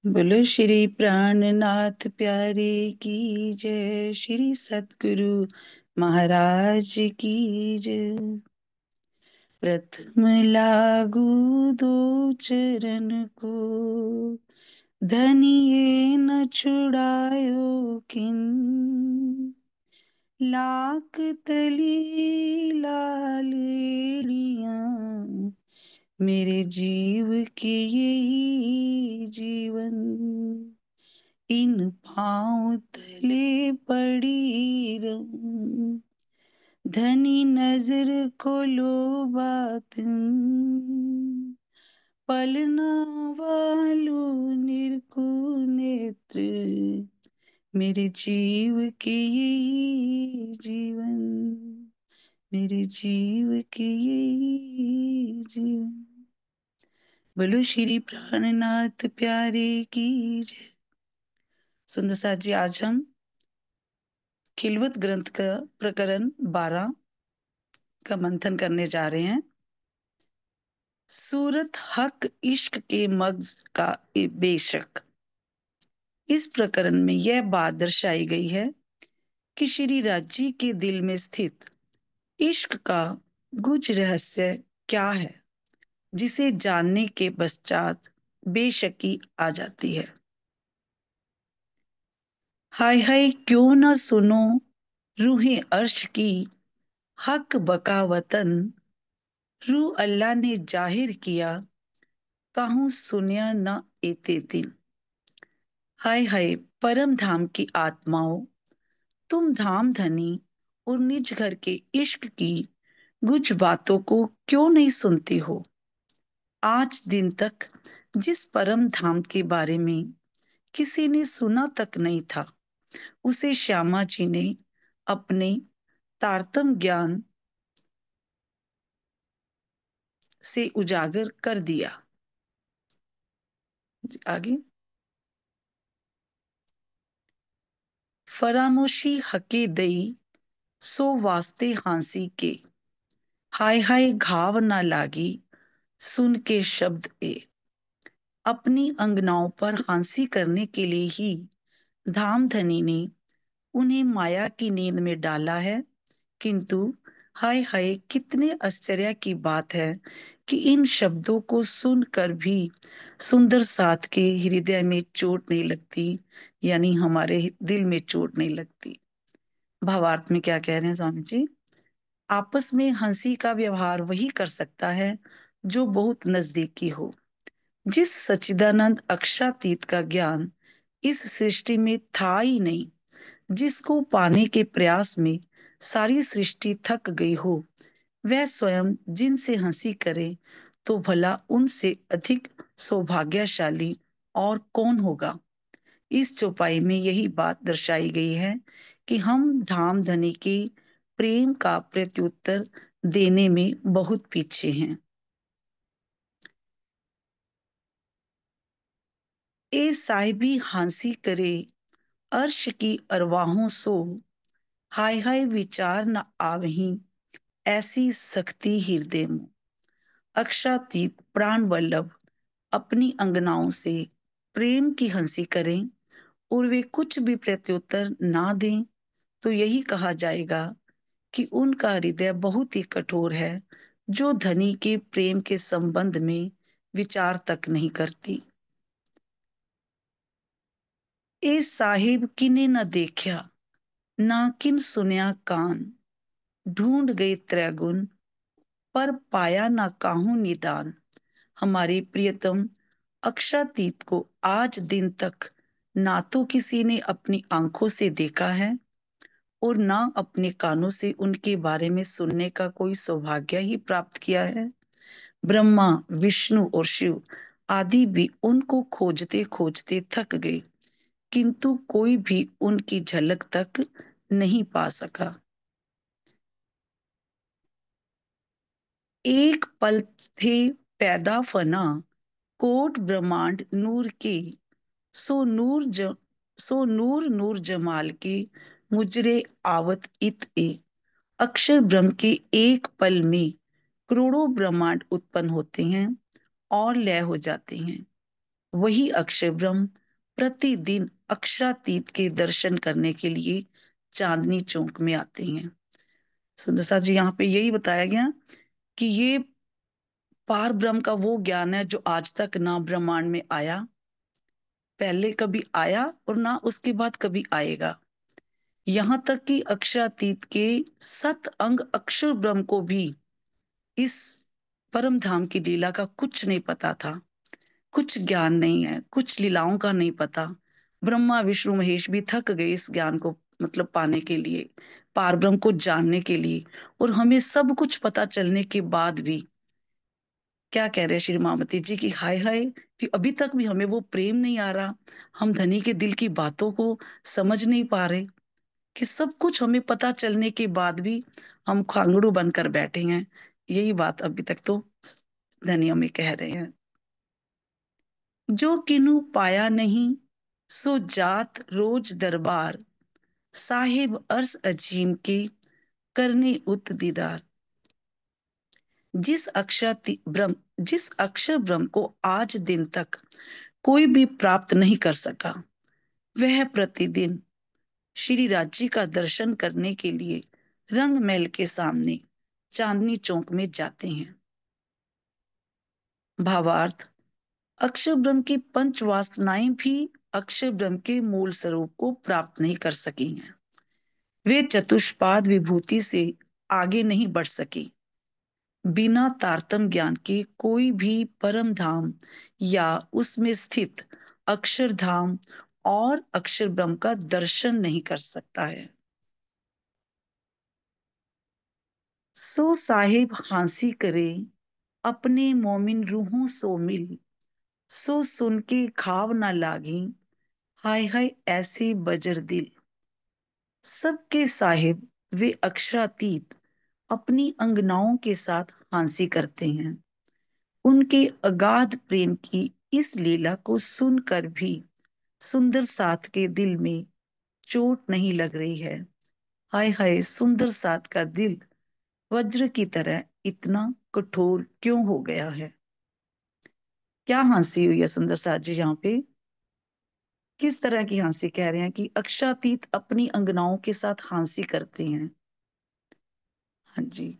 बोलो श्री प्राणनाथ प्यारे की जय। श्री सतगुरु महाराज की जय। प्रथम लागू दो चरण को, धनिये न छुड़ायो किन। लाख तली लालेड़ियां, मेरे जीव के यही जीवन। इन पाँव तले पड़ी रहूं, धनी नजर खोलो बात। पलना वालो निरखो नेत्र, मेरे जीव के यही जीवन। मेरे जीव के यही जीवन। बोलो श्री प्राणनाथ प्यारे की जय। सुंदर साथ जी, आज हम खिलवत ग्रंथ का प्रकरण 12 का मंथन करने जा रहे हैं। सूरत हक इश्क के मग्ज का बेशक। इस प्रकरण में यह बात दर्शाई गई है कि श्री राजी के दिल में स्थित इश्क का गुज रहस्य क्या है, जिसे जानने के पश्चात बेशकी आ जाती है। हाय हाय क्यों न सुनो रूहे अर्श की, हक बकावतन रूह अल्लाह ने जाहिर किया, कहूँ सुनिया न एते दिन। हाय हाय परम धाम की आत्माओं, तुम धाम धनी और निज घर के इश्क की कुछ बातों को क्यों नहीं सुनती हो। आज दिन तक जिस परम धाम के बारे में किसी ने सुना तक नहीं था, उसे श्यामा जी ने अपने तारतम ज्ञान से उजागर कर दिया। आगे, फरामोशी हके दई सो वास्ते हांसी के, हाय हाय घाव ना लागी सुन के शब्द ए। अपनी अंगनाओं पर हांसी करने के लिए ही धामधनी ने उन्हें माया की नींद में डाला है, किंतु हाय हाय कितने आश्चर्य की बात है कि इन शब्दों को सुनकर भी सुंदर साथ के हृदय में चोट नहीं लगती, यानी हमारे दिल में चोट नहीं लगती। भावार्थ में क्या कह रहे हैं स्वामी जी? आपस में हंसी का व्यवहार वही कर सकता है जो बहुत नजदीकी हो। जिस सच्चिदानंद अक्षातीत का ज्ञान इस सृष्टि में था ही नहीं, जिसको पाने के प्रयास में सारी सृष्टि थक गई हो, वह स्वयं जिनसे हंसी करे तो भला उनसे अधिक सौभाग्यशाली और कौन होगा। इस चौपाई में यही बात दर्शाई गई है कि हम धाम धनी के प्रेम का प्रत्युत्तर देने में बहुत पीछे हैं। ए साहिबी हांसी करे अर्श की अरवाहों सो, हाय हाय विचार न आवही ऐसी सख्ती हृदय में। अक्षातीत प्राण वल्लभ अपनी अंगनाओं से प्रेम की हंसी करें और वे कुछ भी प्रत्युत्तर ना दें, तो यही कहा जाएगा कि उनका हृदय बहुत ही कठोर है, जो धनी के प्रेम के संबंध में विचार तक नहीं करती। ए साहिब किने न देखा, ना किन सुनया कान, ढूंढ गए त्रैगुण पर पाया ना काहू निदान। हमारे प्रियतम अक्षातीत को आज दिन तक ना तो किसी ने अपनी आंखों से देखा है और ना अपने कानों से उनके बारे में सुनने का कोई सौभाग्य ही प्राप्त किया है। ब्रह्मा, विष्णु और शिव आदि भी उनको खोजते खोजते थक गए, किंतु कोई भी उनकी झलक तक नहीं पा सका। एक पल थे पैदा फना, कोट ब्रह्मांड नूर के, सो नूर सो नूर नूर जमाल के मुजरे आवत इत ए। अक्षर ब्रह्म के एक पल में करोड़ों ब्रह्मांड उत्पन्न होते हैं और लय हो जाते हैं। वही अक्षय ब्रह्म प्रतिदिन अक्षरातीत के दर्शन करने के लिए चांदनी चौक में आते हैं। सुंदर सा जी यहाँ पे यही बताया गया कि ये पार ब्रह्म का वो ज्ञान है जो आज तक ना ब्रह्मांड में आया, पहले कभी आया और ना उसके बाद कभी आएगा। यहाँ तक कि अक्षरातीत के सत अंग अक्षर ब्रह्म को भी इस परम धाम की लीला का कुछ नहीं पता था, कुछ ज्ञान नहीं है, कुछ लीलाओं का नहीं पता। ब्रह्मा विष्णु महेश भी थक गए इस ज्ञान को मतलब पाने के लिए, पार ब्रह्म को जानने के लिए। और हमें सब कुछ पता चलने के बाद भी क्या कह रहे हैं श्री मामती जी की हाय हाय, कि अभी तक भी हमें वो प्रेम नहीं आ रहा, हम धनी के दिल की बातों को समझ नहीं पा रहे, कि सब कुछ हमें पता चलने के बाद भी हम खांगड़ू बनकर बैठे हैं। यही बात अभी तक तो धनी हमें कह रहे हैं। जो किन्हू पाया नहीं सो जात रोज दरबार, साहिब अर्श अजीम के करने उत दीदार। जिस अक्षर ब्रह्म को आज दिन तक कोई भी प्राप्त नहीं कर सका, वह प्रतिदिन श्री राज्य का दर्शन करने के लिए रंग महल के सामने चांदनी चौक में जाते हैं। भावार्थ, अक्षर ब्रह्म की पंच वासनाएं भी अक्षर ब्रह्म के मूल स्वरूप को प्राप्त नहीं कर सकी हैं। वे चतुष्पाद विभूति से आगे नहीं बढ़ सकी। बिना तारतम ज्ञान के कोई भी परम धाम या उसमें स्थित अक्षरधाम और अक्षर ब्रह्म का दर्शन नहीं कर सकता है। सो साहिब हांसी करे अपने मोमिन रूहों सो मिल, सो सुन के घाव ना लागी हाय हाय ऐसे बजर दिल। सबके साहिब वे अक्षरातीत अपनी अंगनाओं के साथ हांसी करते हैं। उनके अगाध प्रेम की इस लीला को सुनकर भी सुंदर साथ के दिल में चोट नहीं लग रही है। हाय हाय सुंदर साथ का दिल वज्र की तरह इतना कठोर क्यों हो गया है। क्या हंसी हुई है सुंदर साथ जी यहाँ पे, किस तरह की हंसी कह रहे हैं कि अक्षातीत अपनी अंगनाओं के साथ हंसी करते हैं। हाँ जी,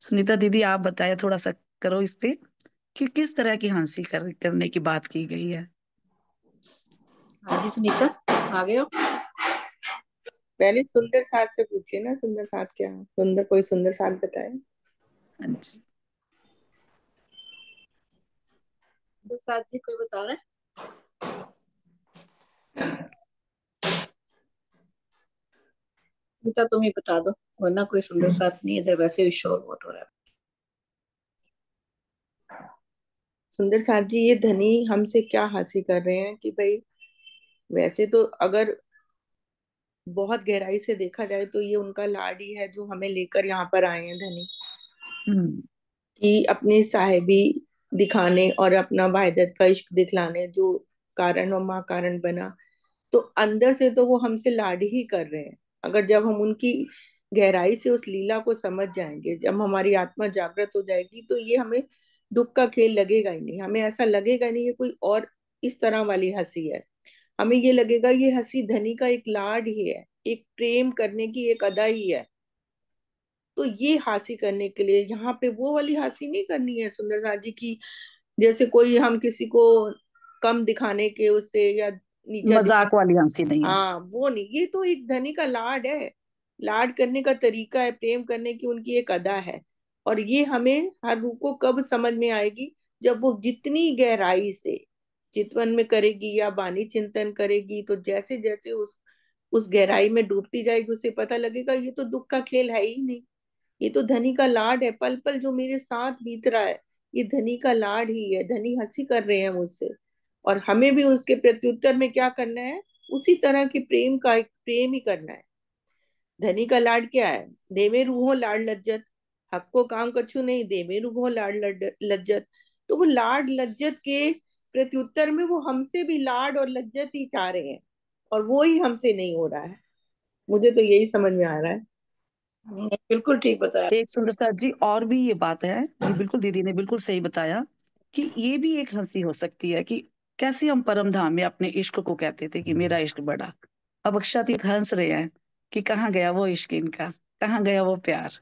सुनीता दीदी आप बताया थोड़ा सा, करो इस पे कि किस तरह की हंसी करने की बात की गई है। हाँ जी सुनीता, आ गए हो? पहले सुंदर साथ से पूछिए ना, सुंदर साथ क्या है? सुंदर कोई सुंदर साथ बताए। हाँ जी, सुंदर साथ जी कोई बता रहा है? सुनीता तुम ही बता दो, वरना कोई सुंदर साथ नहीं, इधर वैसे भी शोर बहुत हो रहा है। सुंदर साथ जी, ये धनी हमसे क्या हासिल कर रहे हैं कि भाई, वैसे तो अगर बहुत गहराई से देखा जाए तो ये उनका लाडी है जो हमें लेकर यहाँ पर आए हैं धनी, हम्म, कि अपनी साहेबी दिखाने और अपना वाहिदत का इश्क दिखलाने, जो कारण और माँ कारण बना। तो अंदर से तो वो हमसे लाड ही कर रहे हैं। अगर जब हम उनकी गहराई से उस लीला को समझ जाएंगे, जब हमारी आत्मा जागृत हो जाएगी, तो ये हमें दुख का खेल लगेगा ही नहीं। हमें ऐसा लगेगा नहीं ये कोई और इस तरह वाली हंसी है। हमें ये लगेगा ये हंसी धनी का एक लाड ही है, एक प्रेम करने की एक अदा ही है। तो ये हासिल करने के लिए यहाँ पे वो वाली हंसी नहीं करनी है सुंदर साथ जी की, जैसे कोई हम किसी को कम दिखाने के उससे या नीचा दिखा। मजाक वाली हंसी नहीं है। हाँ वो नहीं, ये तो एक धनी का लाड है। लाड करने का तरीका है, प्रेम करने की उनकी एक अदा है। और ये हमें हर रूह को कब समझ में आएगी, जब वो जितनी गहराई से चितवन में करेगी या बानी चिंतन करेगी, तो जैसे जैसे उस गहराई में डूबती जाएगी, उसे पता लगेगा ये तो दुख का खेल है ही नहीं। ये तो धनी का लाड है, पल पल जो मेरे साथ बीत रहा है, ये धनी का लाड ही है। धनी हंसी कर रहे हैं मुझसे, और हमें भी उसके प्रत्युत्तर में क्या करना है, उसी तरह के प्रेम का एक प्रेम ही करना है। धनी का लाड क्या है? दे में रूहो लाड लज्जत, हक को काम कछु नहीं, दे में रूहो लाड लज्जत। तो वो लाड लज्जत के प्रत्युत्तर में वो हमसे भी लाड और लज्जत ही चाह रहे हैं, और वो ही हमसे नहीं हो रहा है। मुझे तो यही समझ में आ रहा है। बिल्कुल ठीक बताया। एक सुंदर साथ जी और भी ये बात है जी, बिल्कुल दीदी ने बिल्कुल सही बताया कि ये भी एक हंसी हो सकती है कि कैसे हम परम धाम में अपने इश्क को कहते थे कि मेरा इश्क बड़ा। अब अक्षातीत हंस रहे हैं कि कहाँ गया वो इश्क इनका, कहाँ गया वो प्यार,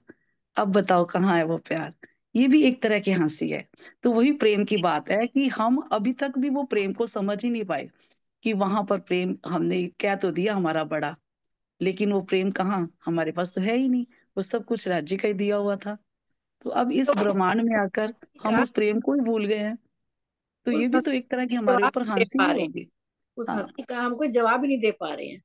अब बताओ कहाँ है वो प्यार। ये भी एक तरह की हंसी है। तो वही प्रेम की बात है कि हम अभी तक भी वो प्रेम को समझ ही नहीं पाए कि वहां पर प्रेम हमने कह तो दिया हमारा बड़ा, लेकिन वो प्रेम कहाँ, हमारे पास तो है ही नहीं। वो सब कुछ राज्य का ही दिया हुआ था। तो अब तो इस ब्रह्मांड में आकर हम का उस प्रेम को ही भूल गए हैं। तो ये उस भी तो हंसी एक तरह की का हमारे जवाब ऊपर नहीं दे हंसी पा ही रहे हैं। होगी। उस हाँ, हंसी का हम कोई जवाब ही नहीं दे पा रहे हैं।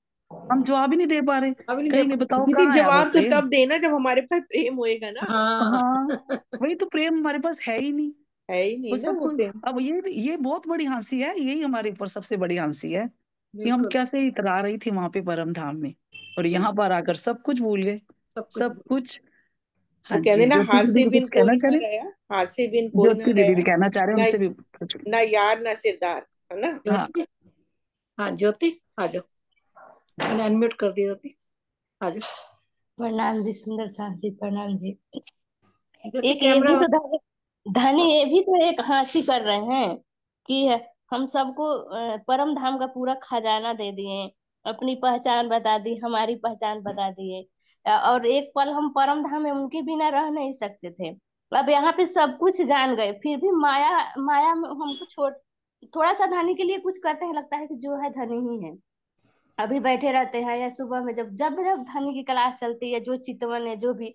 हम जवाब ही नहीं दे पा रहे। जवाब ही नहीं दे कहेंगे पा रहे बताओ दीदी, कहाँ है वो जवाब तो प्रेम। तब देना जब हमारे पास प्रेम होएगा ना। हाँ। हाँ, वही तो, प्रेम हमारे पास है ही नहीं। है ही वो नहीं ना सब वो कुछ। प्रेम। अब ये बहुत बड़ी हंसी है, यही हमारे ऊपर सबसे बड़ी हंसी है कि हम बिल्कुल। कैसे इतरा रही थी वहां पे परम धाम में, और बिल्कुल। यहाँ पर आकर सब कुछ भूल गए। सब कुछ। सब कुछ। वो हाँ कहते जी, ना, ज्योति हाथ दीदी से भी बिन कुछ कहना कोई चाह ना रहे। रहा। हाथ से बिन कोई ना ज्योति दीदी भी रहा। कहना चाह रहे, ना उनसे भी कुछ। ना यार ना सिरदार, है ना। हाँ, ज्योति। हाँ ज्योति, आ जाओ। मैंने अनम्यूट कर दिया ज्योति। आ जाओ। प्रणाम जी, सुंदर साथ जी, प्रणाम जी। ज्योति एक ये भी कैमरा। तो धनी ये भी तो एक हंसी कर रहे हैं कि हम सबको परम धाम का पूरा खजाना दे दिए, अपनी पहचान बता दी, हमारी पहचान बता दिए। और एक पल हम परम धाम में उनके बिना रह नहीं सकते थे। अब यहाँ पे सब कुछ जान गए, फिर भी माया माया में हमको छोड़, थोड़ा सा धनी के लिए कुछ करते हैं, लगता है कि जो है धनी ही है। अभी बैठे रहते हैं या सुबह में जब जब जब धनी की क्लास चलती है, जो चितवन है जो भी,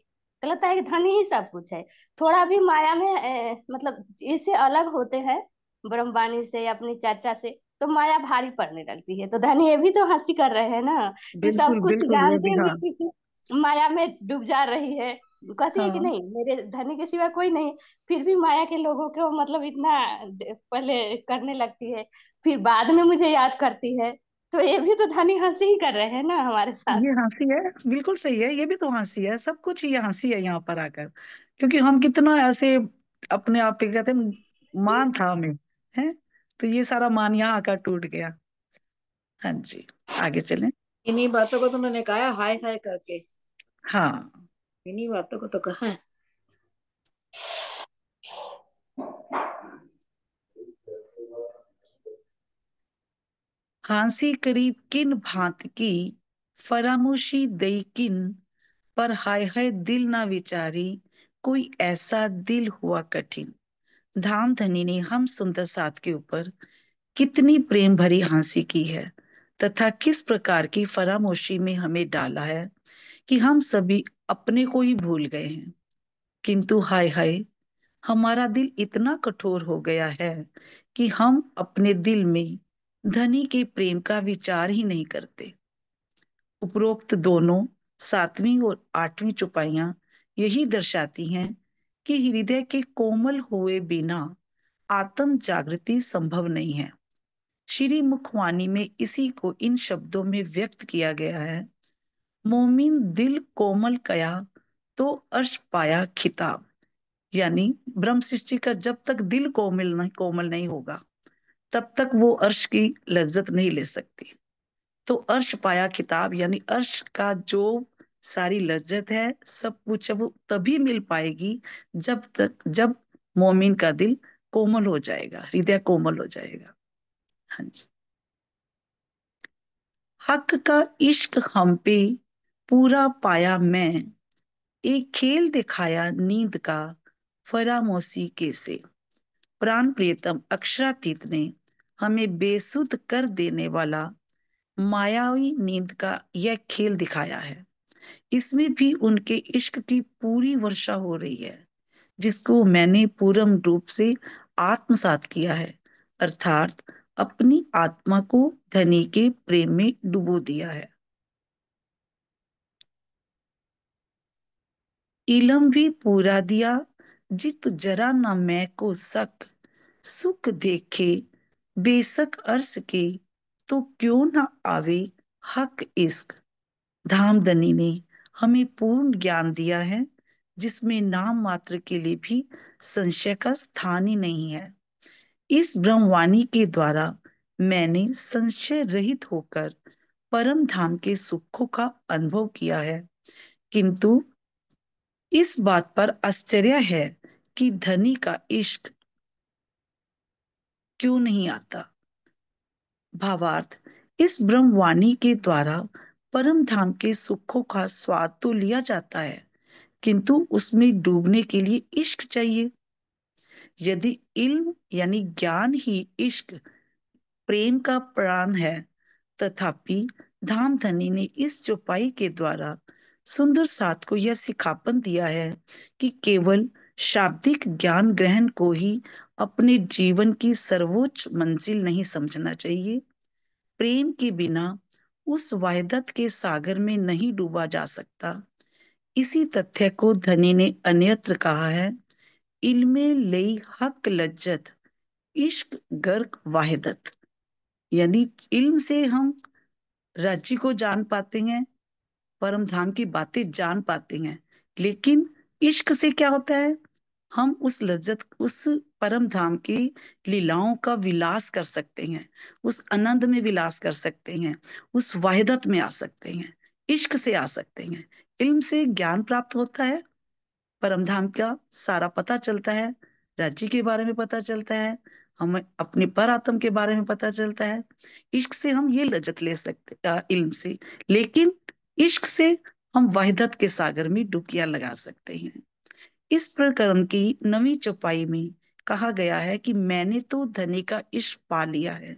तो लगता है कि धनी ही सब कुछ है। थोड़ा भी माया में मतलब इससे अलग होते हैं ब्रह्मवाणी से या अपनी चर्चा से, तो माया भारी पड़ने लगती है। तो धनी ये भी तो हंसी कर रहे हैं ना कि सब बिल्कुल कुछ बिल्कुल, वो जानते भी हुए हाँ। भी माया में डूब जा रही है। कहती है कि हाँ, नहीं, मेरे धनी के सिवा कोई नहीं, फिर भी माया के लोगों को मतलब इतना पहले करने लगती है, फिर बाद में मुझे याद करती है। तो ये भी तो धनी हंसी ही कर रहे हैं ना हमारे साथ। ये हंसी है, बिल्कुल सही है, ये भी तो हंसी है, सब कुछ ये हंसी है यहाँ पर आकर। क्योंकि हम कितना ऐसे अपने आप पे कहते हैं मान था हमें, है। तो ये सारा मान यहाँ आकर टूट गया। हाँ जी, आगे चलें। इन्हीं बातों को तो उन्होंने कहा हाय हाय करके। हाँ, इन्हीं बातों को तो कहा है। हाँसी करीब किन भांत की, फरामोशी दई किन, पर हाय हाय दिल ना विचारी, कोई ऐसा दिल हुआ कठिन। धाम धनी ने हम सुंदर साथ के ऊपर कितनी प्रेम भरी हंसी की है, तथा किस प्रकार की फरामोशी में हमें डाला है कि हम सभी अपने को ही भूल गए हैं। किंतु हाय हाय, हमारा दिल इतना कठोर हो गया है कि हम अपने दिल में धनी के प्रेम का विचार ही नहीं करते। उपरोक्त दोनों 7वीं और 8वीं चौपाइयां यही दर्शाती हैं कि हृदय के कोमल हुए बिना आत्म जागृति संभव नहीं है। श्री मुखवाणी में इसी को इन शब्दों में व्यक्त किया गया है। मोमिन दिल कोमल कया, तो अर्श पाया खिताब। यानी ब्रह्म सृष्टि का जब तक दिल कोमल नहीं होगा, तब तक वो अर्श की लज्जत नहीं ले सकती। तो अर्श पाया खिताब, यानी अर्श का जो सारी लज्जत है, सब कुछ है, वो तभी मिल पाएगी जब मोमिन का दिल कोमल हो जाएगा, हृदय कोमल हो जाएगा। हाँ जी। हक का इश्क हम पे पूरा पाया मैं, एक खेल दिखाया नींद का, फरामोशी के से। प्राण प्रियतम अक्षरातीत ने हमें बेसुध कर देने वाला मायावी नींद का यह खेल दिखाया है। इसमें भी उनके इश्क की पूरी वर्षा हो रही है, जिसको मैंने पूर्ण रूप से आत्मसात किया है, अर्थात अपनी आत्मा को धनी के प्रेम में डुबो दिया है। इलम भी पूरा दिया, जित जरा न मैं को सक, सुख देखे बेसक अर्श के, तो क्यों न आवे हक इश्क। धामधनी ने हमें पूर्ण ज्ञान दिया है, जिसमें नाम मात्र के लिए भी संशय का स्थान ही नहीं है। इस ब्रह्मवाणी के द्वारा मैंने संशय रहित होकर परम धाम के सुखों का अनुभव किया है। किंतु इस बात पर आश्चर्य है कि धनी का इश्क क्यों नहीं आता। भावार्थ, इस ब्रह्मवाणी के द्वारा परम धाम के सुखों का स्वाद तो लिया जाता है, किंतु उसमें डूबने के लिए इश्क चाहिए। यदि इल्म यानी ज्ञान ही इश्क प्रेम का प्राण है, तथापि धामधनी ने इस चौपाई के द्वारा सुंदर साथ को यह सिखापन दिया है कि केवल शाब्दिक ज्ञान ग्रहण को ही अपने जीवन की सर्वोच्च मंजिल नहीं समझना चाहिए। प्रेम के बिना उस वाहिदत के सागर में नहीं डूबा जा सकता। इसी तथ्य को धनी ने अन्यत्र कहा है, इल्मे लई हक लज्जत इश्क गर्क वाहिदत। यानी इल्म से हम राज्य को जान पाते हैं, परम धाम की बातें जान पाते हैं, लेकिन इश्क से क्या होता है, हम उस लज्जत, उस परम धाम की लीलाओं का विलास कर सकते हैं, उस आनंद में विलास कर सकते हैं, उस वाहिदत में आ सकते हैं, इश्क से आ सकते हैं। इल्म से ज्ञान प्राप्त होता है, परम धाम का सारा पता चलता है, राज्य के बारे में पता चलता है, हमें अपने पर आत्म के बारे में पता चलता है। इश्क से हम ये लज्जत ले सकते इल्म से, लेकिन इश्क से हम वहदत के सागर में डुबकियां लगा सकते हैं। इस प्रकरण की 9वीं चौपाई में कहा गया है कि मैंने तो धनी का इश्क पा लिया है,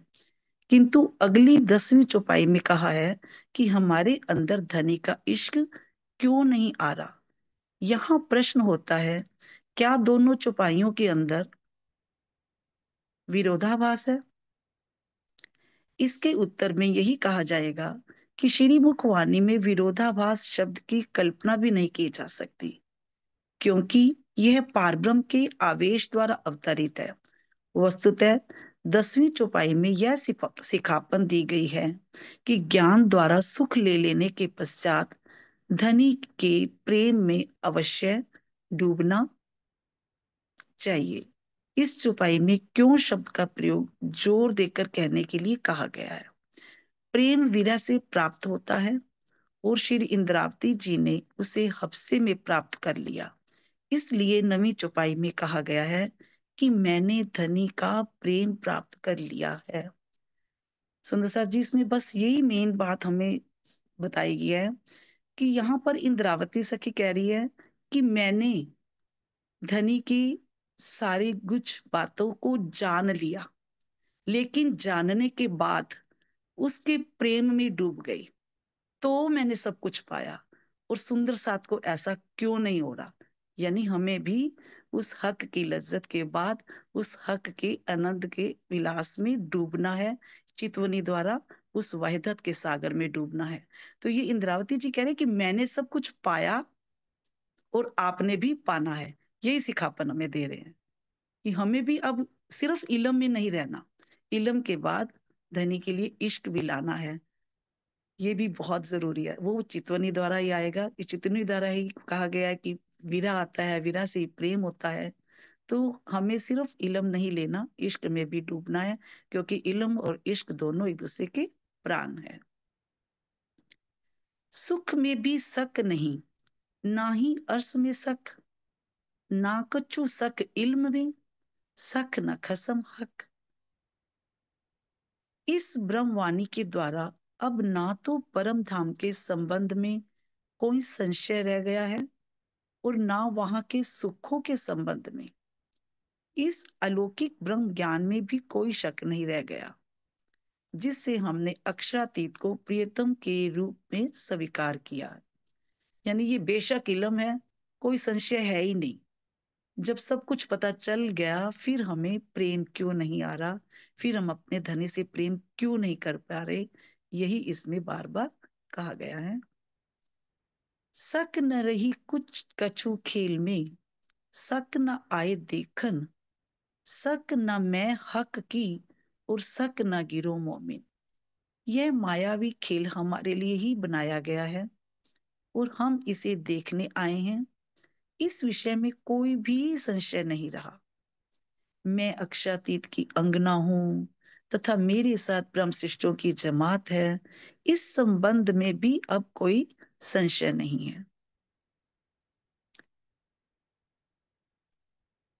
किंतु अगली 10वीं चौपाई में कहा है कि हमारे अंदर धनी का इश्क क्यों नहीं आ रहा। यहाँ प्रश्न होता है, क्या दोनों चौपाइयों के अंदर विरोधाभास है? इसके उत्तर में यही कहा जाएगा कि श्री मुखवाणी में विरोधाभास शब्द की कल्पना भी नहीं की जा सकती, क्योंकि यह पारब्रह्म के आवेश द्वारा अवतरित है। वस्तुतः 10वीं चौपाई में यह सिखापन दी गई है कि ज्ञान द्वारा सुख ले लेने के पश्चात धनी के प्रेम में अवश्य डूबना चाहिए। इस चौपाई में क्यों शब्द का प्रयोग जोर देकर कहने के लिए कहा गया है। प्रेम वीरा से प्राप्त होता है और श्री इंद्रावती जी ने उसे हफ्से में प्राप्त कर लिया। इसलिए 9वीं चौपाई में कहा गया है कि मैंने धनी का प्रेम प्राप्त कर लिया है। सुंदर सास जी, इसमें बस यही मेन बात हमें बताई गई है कि यहाँ पर इंद्रावती सखी कह रही है कि मैंने धनी की सारी कुछ बातों को जान लिया, लेकिन जानने के बाद उसके प्रेम में डूब गई, तो मैंने सब कुछ पाया। और सुंदर साथ को ऐसा क्यों नहीं हो रहा। यानी हमें भी उस हक की लज्जत के बाद उस हक के आनंद के विलास में डूबना है, चितवनी द्वारा उस वहदत के सागर में डूबना है। तो ये इंद्रावती जी कह रहे हैं कि मैंने सब कुछ पाया और आपने भी पाना है। यही सिखापन हमें दे रहे हैं कि हमें भी अब सिर्फ इलम में नहीं रहना, इलम के बाद धनी के लिए इश्क भी लाना है। ये भी बहुत जरूरी है। वो चितवनी द्वारा ही आएगा, कि चितवनी द्वारा ही कहा गया है कि वीरा आता है, वीरा से ही प्रेम होता है। तो हमें सिर्फ इलम नहीं लेना, इश्क में भी डूबना है, क्योंकि इलम और इश्क दोनों एक दूसरे के प्राण है। सुख में भी शक नहीं, ना ही अर्श में शक, ना कछु शक इल्म में, शक न खसम हक। इस ब्रह्मवाणी के द्वारा अब ना तो परम धाम के संबंध में कोई संशय रह गया है और ना वहां के सुखों के संबंध में। इस अलौकिक ब्रह्म ज्ञान में भी कोई शक नहीं रह गया, जिससे हमने अक्षरातीत को प्रियतम के रूप में स्वीकार किया। यानी ये बेशक इलम है, कोई संशय है ही नहीं। जब सब कुछ पता चल गया, फिर हमें प्रेम क्यों नहीं आ रहा, फिर हम अपने धनी से प्रेम क्यों नहीं कर पा रहे, यही इसमें बार बार कहा गया है। शक न रही कुछ कछु खेल में, शक न आए देखन, शक न मैं हक की और शक न गिरो मोमिन। यह मायावी खेल हमारे लिए ही बनाया गया है और हम इसे देखने आए हैं। इस विषय में कोई भी संशय नहीं रहा। मैं अक्षातीत की अंगना हूं तथा मेरे साथ ब्रह्मशिष्टों की जमात है, इस संबंध में भी अब कोई संशय नहीं है।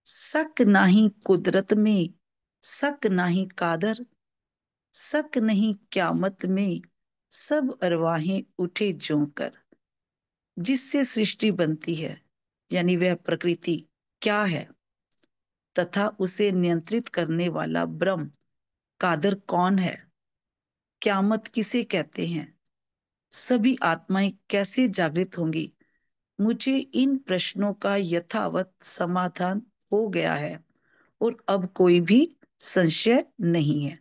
शक नाही कुदरत में, शक नहीं कादर, शक नहीं क्यामत में, सब अरवाहें उठे ज्यों कर। जिससे सृष्टि बनती है, यानी वह प्रकृति क्या है, तथा उसे नियंत्रित करने वाला ब्रह्म कादर कौन है, क्यामत किसे कहते हैं, सभी आत्माएं कैसे जागृत होंगी, मुझे इन प्रश्नों का यथावत समाधान हो गया है और अब कोई भी संशय नहीं है।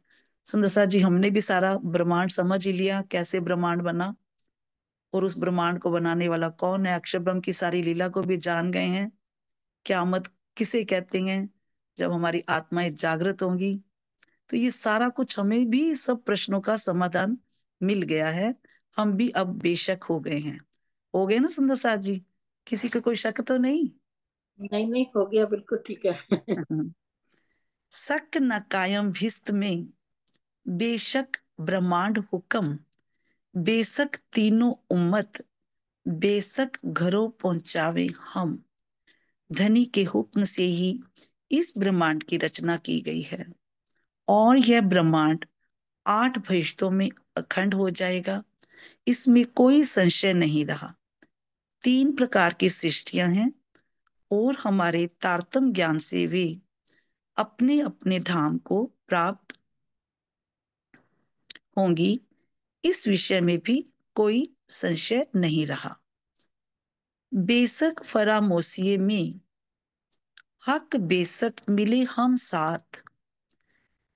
सुंदरसा जी, हमने भी सारा ब्रह्मांड समझ ही लिया, कैसे ब्रह्मांड बना और उस ब्रह्मांड को बनाने वाला कौन है। अक्षर ब्रह्म की सारी लीला को भी जान गए हैं। क्यामत किसे कहते हैं, जब हमारी आत्माएं जागृत होंगी। तो ये सारा कुछ हमें भी सब प्रश्नों का समाधान मिल गया है। हम भी अब बेशक हो गए हैं। हो गए ना सुंदर साथ जी? किसी का कोई शक तो नहीं? नहीं नहीं, हो गया, बिल्कुल ठीक है। शक न कायम भिस्त में, बेशक ब्रह्मांड हुक्म, बेशक तीनों उम्मत, बेशक घरों पहुंचावे हम। धनी के हुक्म से ही इस ब्रह्मांड की रचना की गई है और यह ब्रह्मांड 8 भविष्यों में अखंड हो जाएगा। इसमें कोई संशय नहीं रहा। 3 प्रकार की सृष्टियां हैं और हमारे तारतम्य ज्ञान से वे अपने अपने धाम को प्राप्त होंगी। इस विषय में भी कोई संशय नहीं रहा। बेशक फरामोशिये में हक, बेशक मिले हम साथ,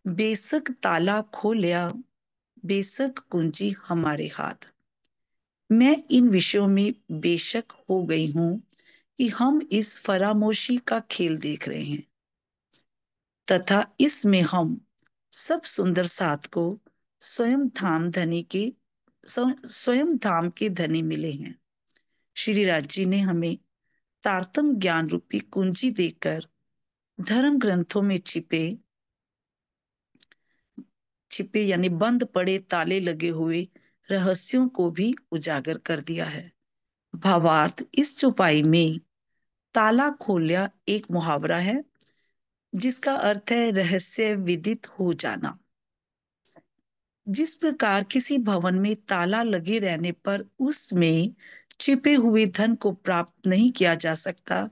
बेशक ताला खोलिया, बेशक कुंजी हमारे हाथ। मैं इन विषयों में बेशक हो गई हूं कि हम इस फरामोशी का खेल देख रहे हैं तथा इसमें हम सब सुंदर साथ को स्वयं धाम धनी के स्वयं धाम के धनी मिले हैं। श्री राज जी ने हमें तारतम ज्ञान रूपी कुंजी देकर धर्म ग्रंथों में छिपे छिपे यानी बंद पड़े ताले लगे हुए रहस्यों को भी उजागर कर दिया है। भावार्थ, इस चौपाई में ताला खोलिया एक मुहावरा है जिसका अर्थ है रहस्य विदित हो जाना। जिस प्रकार किसी भवन में ताला लगे रहने पर उसमें छिपे हुए धन को प्राप्त नहीं किया जा सकता,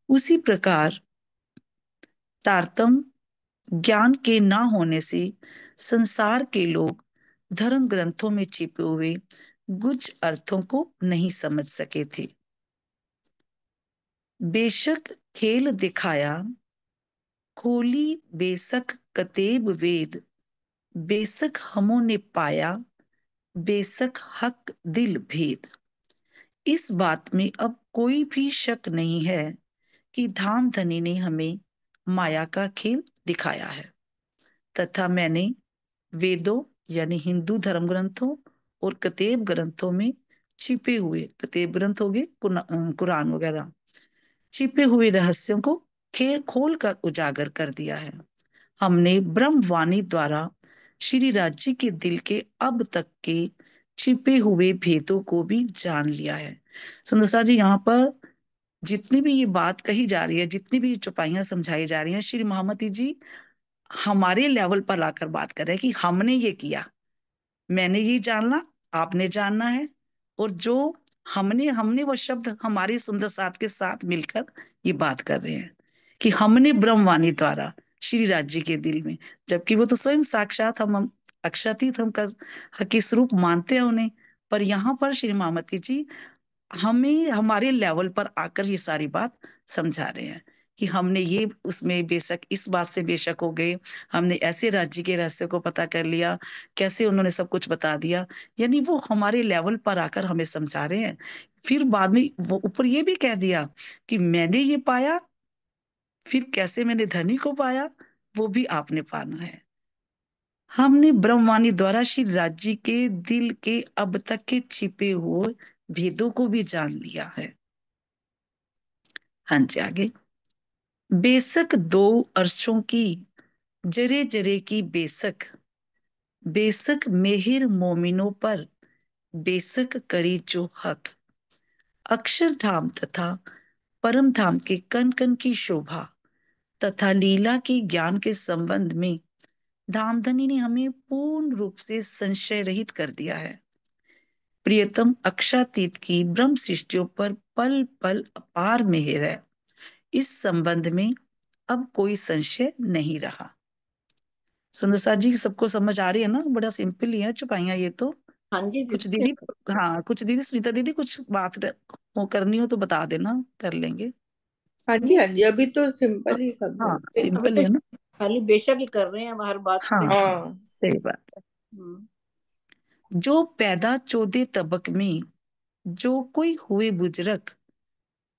उसी प्रकार तारतम ज्ञान के ना होने से संसार के लोग धर्म ग्रंथों में छिपे हुए गुज अर्थों को नहीं समझ सके थे। बेशक खेल दिखाया खोली, बेशक कतेब वेद, बेशक हमों ने पाया, बेशक हक दिल भेद। इस बात में अब कोई भी शक नहीं है कि धाम धनी ने हमें माया का खेल दिखाया है तथा मैंने वेदों यानी हिंदू धर्म ग्रंथों और कतेब ग्रंथों में छिपे हुए, कतेब ग्रंथ हो गए कुरान वगैरह, छिपे हुए रहस्यों को खेल खोल कर उजागर कर दिया है। हमने ब्रह्मवाणी द्वारा श्री राज्य के दिल के अब तक के छिपे हुए भेदों को भी जान लिया है। सुंदरसा जी, यहाँ पर जितनी भी ये बात कही जा रही है, जितनी भी चौपाइयां समझाई जा रही हैं, श्री महामती जी हमारे लेवल पर लाकर बात कर रहे हैं कि हमने ये किया, मैंने ये जानना, आपने जानना है। और जो हमने हमने वो शब्द हमारे सुंदर साथ के साथ मिलकर ये बात कर रहे हैं कि हमने ब्रह्मवाणी द्वारा श्री राज्य के दिल में, जबकि वो तो स्वयं साक्षात हम अक्षातीत हम का हकी स्वरूप मानते हैं उन्हें। पर यहाँ पर श्री मामती जी हमें हमारे लेवल पर आकर ये सारी बात समझा रहे हैं कि हमने ये उसमें बेशक इस बात से बेशक हो गए, हमने ऐसे राज्य के रहस्य को पता कर लिया, कैसे उन्होंने सब कुछ बता दिया। यानी वो हमारे लेवल पर आकर हमें समझा रहे हैं। फिर बाद में वो ऊपर ये भी कह दिया कि मैंने ये पाया, फिर कैसे मैंने धनी को पाया वो भी आपने पाना है। हमने ब्रह्मवाणी द्वारा श्री राज्य के दिल के अब तक के छिपे हुए भेदों को भी जान लिया है। हाँ जी, आगे। बेशक दो अर्शों की जरे जरे की, बेशक बेशक मेहिर मोमिनों पर, बेशक करी जो हक। अक्षरधाम तथा परम धाम के कन कन की शोभा तथा लीला के ज्ञान के संबंध में धामधनी ने हमें पूर्ण रूप से संशय रहित कर दिया है। प्रियतम अक्षातीत की ब्रह्म सृष्टियों पर पल पल अपार मेहर है। इस संबंध में अब कोई संशय नहीं रहा। सुंदर साथ जी, सबको समझ आ रही है ना? बड़ा सिंपल ही है चुपाइयाँ ये तो। हाँ जी कुछ दीदी। दीदी, हाँ कुछ दीदी, सुनीता दीदी, कुछ बात हो करनी हो तो बता देना, कर लेंगे। हाँ जी, हाँ जी, अभी तो सिंपल ही सब है। हाँ अभी सिंपल तो है ना। खाली बेशक ही कर रहे हैं अब हर बात हाँ से। हाँ, हाँ। सही बात है। हम्म। जो पैदा चौदह तबक में, जो कोई हुए बुजरक,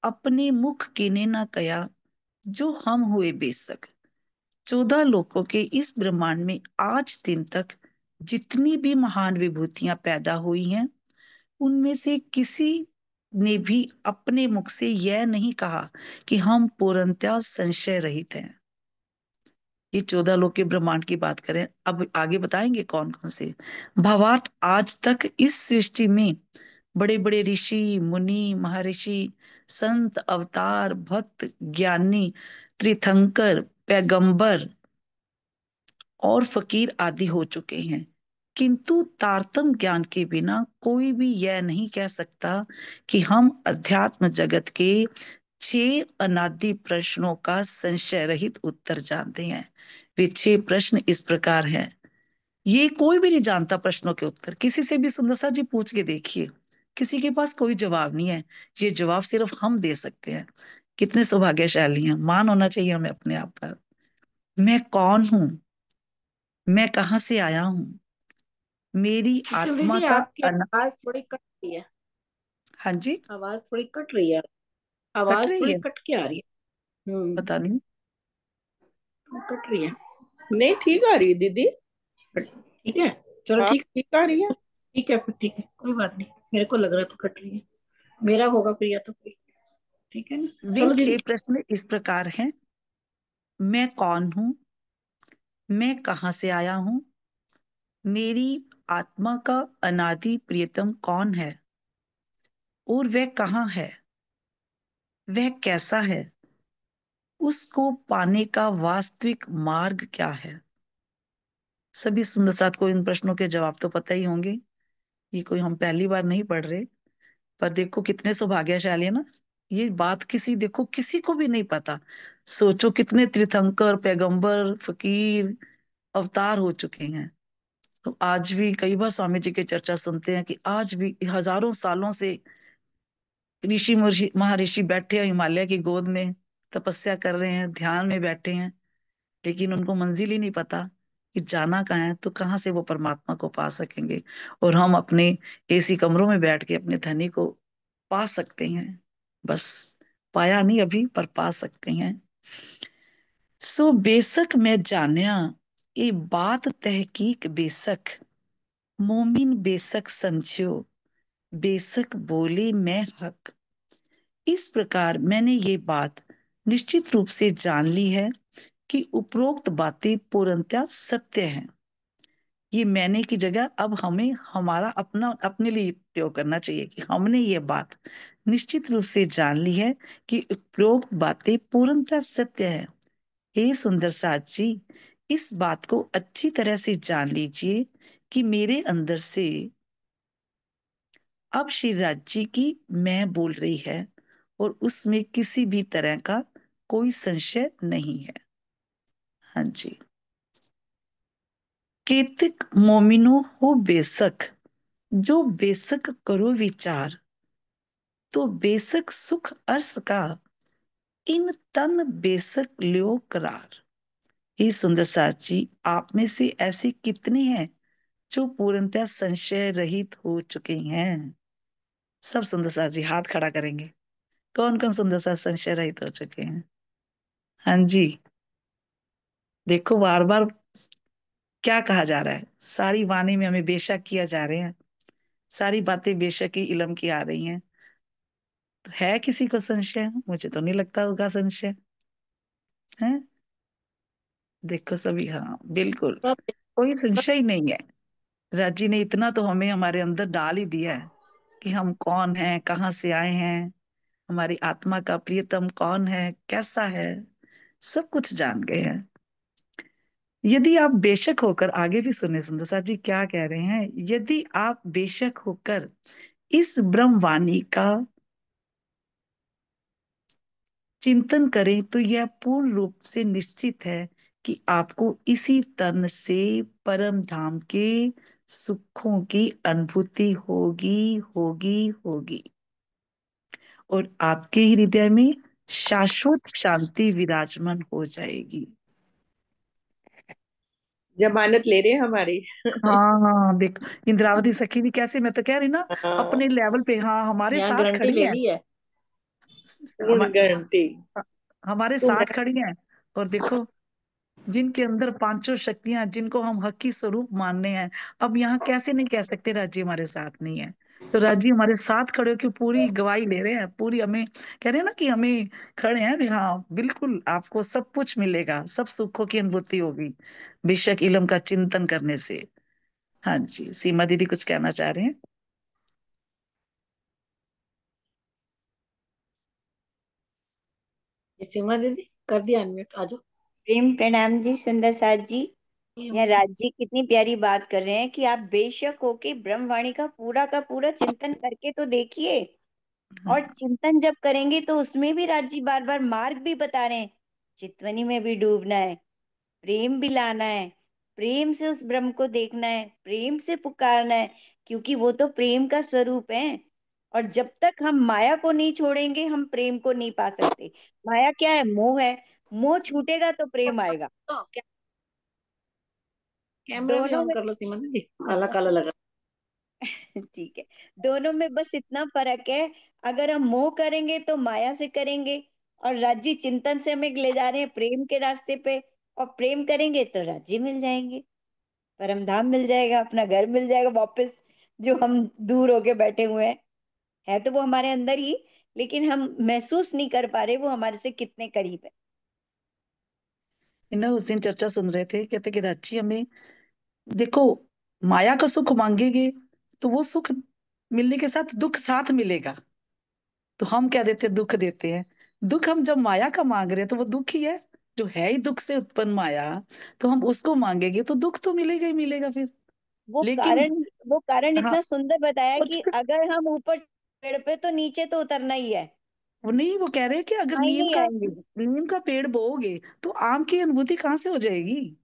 अपने मुख कीने ना कया, जो हम हुए बेसक। 14 लोकों के इस ब्रह्मांड में आज दिन तक जितनी भी महान विभूतियां पैदा हुई हैं, उनमें से किसी ने भी अपने मुख से यह नहीं कहा कि हम पूर्णतया संशय रहित हैं। ये 14 लोक के ब्रह्मांड की बात करें, अब आगे बताएंगे कौन कौन से। भावार्थ, आज तक इस सृष्टि में बड़े बड़े ऋषि मुनि महर्षि संत अवतार भक्त ज्ञानी तीर्थंकर पैगंबर और फकीर आदि हो चुके हैं, किंतु तारतम ज्ञान के बिना कोई भी यह नहीं कह सकता कि हम अध्यात्म जगत के 6 अनादि प्रश्नों का संशय रहित उत्तर जानते हैं। वे 6 प्रश्न इस प्रकार हैं। ये कोई भी नहीं जानता प्रश्नों के उत्तर। किसी से भी सुंदर सा जी पूछ के देखिए, किसी के पास कोई जवाब नहीं है। ये जवाब सिर्फ हम दे सकते हैं। कितने सौभाग्यशाली हैं। मान होना चाहिए हमें अपने आप पर। मैं कौन हूं? मैं कहाँ से आया हूं? मेरी सुशील आत्मा दीदी का आपकी आवाज थोड़ी कट रही है। हाँ जी। आवाज थोड़ी कट रही है। कट आवाज रही थोड़ी है? कट के आ रही है। पता नहीं। कट रही है। नहीं, ठीक आ रही है दीदी। ठीक है, चलो हाँ, ठीक। ठीक आ रही है। ठीक है फिर, ठीक है, कोई बात नहीं। मेरे को लग रहा था कट रही है। मेरा होगा फिर या तो कोई। ठीक है ना, वे चलो दीदी। 6 प्रश्न इस प्रकार हैं। मैं कौन हूं? मैं कहाँ से आया हूं? मेरी आत्मा का अनादि प्रियतम कौन है? और वह कहाँ है? वह कैसा है? उसको पाने का वास्तविक मार्ग क्या है? सभी सुंदर साथ को इन प्रश्नों के जवाब तो पता ही होंगे। ये कोई हम पहली बार नहीं पढ़ रहे। पर देखो कितने सौभाग्यशाली है ना। ये बात किसी, देखो किसी को भी नहीं पता। सोचो कितने तीर्थंकर पैगंबर फकीर अवतार हो चुके हैं। तो आज भी कई बार स्वामी जी की चर्चा सुनते हैं कि आज भी हजारों सालों से ऋषि महर्षि बैठे हैं हिमालय की गोद में, तपस्या कर रहे हैं, ध्यान में बैठे हैं, लेकिन उनको मंजिल ही नहीं पता कि जाना कहाँ है, तो कहाँ से वो परमात्मा को पा सकेंगे। और हम अपने एसी कमरों में बैठ के अपने धनी को पा सकते हैं। बस पाया नहीं अभी, पर पा सकते हैं। सो बेशक मैं जानिया, ये बात तहकीक बेशक, मोमिन बेशक समझियो, बेशक बोले मैं हक। इस प्रकार मैंने ये बात निश्चित रूप से जान ली है कि उपरोक्त बातें पूर्णतया सत्य हैं। ये मैंने की जगह अब हमें हमारा अपना अपने लिए प्रयोग करना चाहिए कि हमने ये बात निश्चित रूप से जान ली है कि उपरोक्त बातें पूर्णतः सत्य है। हे सुंदर साथ जी, इस बात को अच्छी तरह से जान लीजिए कि मेरे अंदर से अब श्री राज जी की मैं बोल रही है, और उसमें किसी भी तरह का कोई संशय नहीं है। हाँ जी। केतिक मोमिनो हो बेशक, जो बेशक करो विचार, तो बेशक सुख अर्स का, इन तन बेशक ल्यो करार। हे सुंदर साथ जी, आप में से ऐसे कितने हैं जो पूर्णतः संशय रहित हो चुके हैं? सब सुंदर साथ जी हाथ खड़ा करेंगे। कौन कौन सुंदर साथ संशय रहित हो चुके हैं? हाँ जी। देखो बार बार क्या कहा जा रहा है, सारी वाणी में हमें बेशक किया जा रहे हैं, सारी बातें बेशक ही इलम की आ रही हैं। तो है किसी को संशय? मुझे तो नहीं लगता होगा संशय है। देखो सभी, हाँ बिल्कुल सब कोई संशय ही नहीं है। राजी ने इतना तो हमें हमारे अंदर डाल ही दिया है कि हम कौन हैं, कहाँ से आए हैं, हमारी आत्मा का प्रियतम कौन है, कैसा है। सब कुछ जान गए हैं। यदि आप बेशक होकर, आगे भी सुने सुंदर साथ जी क्या कह रहे हैं, यदि आप बेशक होकर इस ब्रह्मवाणी का चिंतन करें तो यह पूर्ण रूप से निश्चित है कि आपको इसी तन से परम धाम के सुखों की अनुभूति होगी होगी होगी, और आपके हृदय में शाश्वत शांति विराजमान हो जाएगी। जमानत ले रहे हैं हमारी। हाँ हाँ, देखो इंद्रावती सखी भी कैसे, मैं तो कह रही ना, हाँ, अपने लेवल पे, हाँ हमारे यहाँ साथ गारंटी खड़ी ले है। ली है। पूर्ण गारंटी। हमारे तो साथ खड़ी हैं। और देखो, जिनके अंदर पांचों शक्तियां, जिनको हम हकी स्वरूप मानने हैं, अब यहाँ कैसे नहीं कह सकते राज्य हमारे साथ नहीं है। तो राज्य हमारे साथ खड़े होकर पूरी गवाही ले रहे हैं, पूरी हमें कह रहे हैं ना कि हमें खड़े हैं भी, हाँ बिल्कुल आपको सब कुछ मिलेगा, सब सुखों की अनुभूति होगी बेशक इल्म का चिंतन करने से। हाँ जी, सीमा दीदी कुछ कहना चाह रहे हैं। सीमा दीदी कर दिया अनम्यूट, आ जाओ। प्रेम प्रणाम जी सुंदर साथ जी। ये यहाँ हमने राज जी कितनी प्यारी बात कर रहे हैं कि आप बेशक होके ब्रह्मवाणी का पूरा चिंतन करके तो देखिए। और हाँ, चिंतन जब करेंगे तो उसमें भी राज जी बार बार मार्ग भी बता रहे हैं। चितवनी में भी डूबना है, प्रेम भी लाना है, प्रेम से उस ब्रह्म को देखना है, प्रेम से पुकारना है, क्योंकि वो तो प्रेम का स्वरूप है। और जब तक हम माया को नहीं छोड़ेंगे हम प्रेम को नहीं पा सकते। माया क्या है? मोह है। मोह छूटेगा तो प्रेम आएगा। तो कैमरा भी दोनों ऑन में कर लो सीमा दीदी, काला काला लगा। ठीक है, दोनों में बस इतना फर्क है। अगर हम मोह करेंगे तो माया से करेंगे, और राज्य चिंतन से हमें ले जा रहे हैं प्रेम के रास्ते पे। और प्रेम करेंगे तो राज्य मिल जाएंगे, परम धाम मिल जाएगा, अपना घर मिल जाएगा वापस, जो हम दूर होके बैठे हुए हैं। है तो वो हमारे अंदर ही, लेकिन हम महसूस नहीं कर पा रहे वो हमारे से कितने करीब है। ना उस दिन चर्चा सुन रहे थे, कहते कि राची हमें देखो, माया का सुख मांगेंगे तो वो सुख मिलने के साथ दुख साथ मिलेगा। तो हम क्या देते हैं? दुख देते हैं। दुख हम जब माया का मांग रहे हैं तो वो दुख ही है, जो है ही दुख से उत्पन्न माया। तो हम उसको मांगेंगे तो दुख तो मिलेगा ही मिलेगा फिर। वो लेकिन कारण वो कारण हाँ, इतना सुंदर बताया और कि फिर अगर हम ऊपर पेड़ पे तो नीचे तो उतरना ही है। वो नहीं, वो कह रहे हैं कि अगर आई नहीं आएंगे। नीम का पेड़ बोओगे तो आम की अनुभूति कहाँ से हो जाएगी?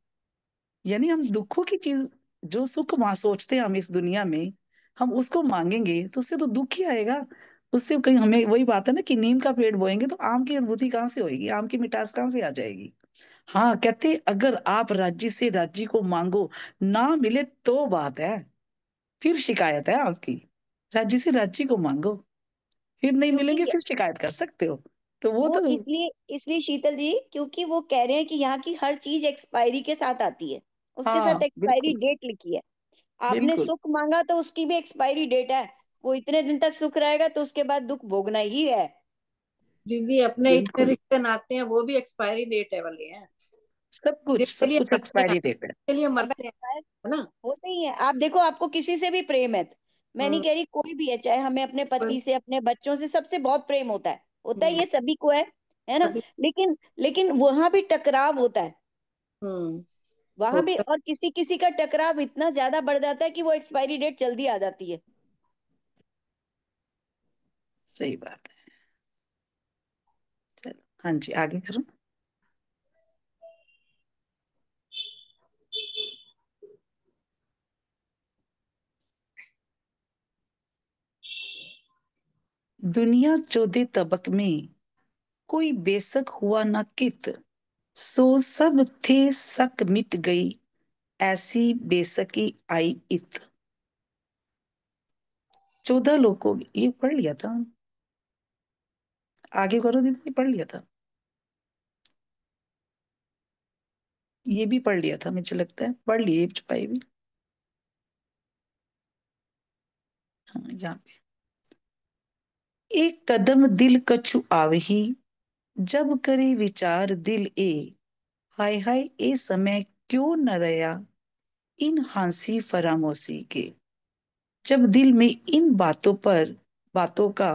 यानी हम दुखों की चीज, जो सुख वहां सोचते हैं हम इस दुनिया में, हम उसको मांगेंगे तो उससे तो दुख ही आएगा। उससे कहीं हमें वही बात है ना कि नीम का पेड़ बोएंगे तो आम की अनुभूति कहाँ से होगी, आम की मिठास कहाँ से आ जाएगी? हाँ, कहते अगर आप राज्य से राज्य को मांगो, ना मिले तो बात है, फिर शिकायत है आपकी। राज्य से राज्य को मांगो, फिर नहीं मिलेंगे क्योंकि फिर शिकायत कर सकते हो। तो वो वो तो इसलिए इसलिए शीतल जी, क्योंकि वो कह रहे हैं कि यहाँ की हर चीज एक्सपायरी के साथ आती है, उसके साथ हाँ एक्सपायरी बिल्कुल, डेट लिखी है। आपने बिल्कुल सुख मांगा तो उसकी भी एक्सपायरी डेट है। वो इतने दिन तक सुख रहेगा तो उसके बाद दुख भोगना ही है। दीदी अपने इतने बिल्कुल, रिश्ते नाते हैं वो भी एक्सपायरी डेट है वाले हैं। सब जिसके लिए कुछ मरते हैं, एक्सपायरी डेट है। जिसके लिए अब मरते हैं, है ना। होते ही है। आप देखो, आपको किसी से भी प्रेम है, मैं नहीं हम्म। कह रही कोई भी है, चाहे हमें अपने पर पति से, अपने बच्चों से, सबसे बहुत प्रेम होता है हम्म, ये सभी को है ना। तभी लेकिन लेकिन वहां भी टकराव होता है। हम्म वहां भी, होता और किसी किसी का टकराव इतना ज्यादा बढ़ जाता है कि वो एक्सपायरी डेट जल्दी आ जाती है। सही बात है। चलो, हाँ जी आगे करो। दुनिया चौदह तबक में कोई बेसक हुआ ना कित, सो सब थे सक मिट गई, ऐसी बेसकी आई इत। 14 लोगों, ये पढ़ लिया था। आगे करो दीदी, ये पढ़ लिया था। ये भी पढ़ लिया था, मुझे लगता है पढ़ लिए छुपाई भी। हाँ, यहाँ पे एक कदम दिल कछु आवही, जब करे विचार दिल ए, हाय हाय ए समय क्यों न रया, इन हांसी फरामोशी के। जब दिल में इन बातों का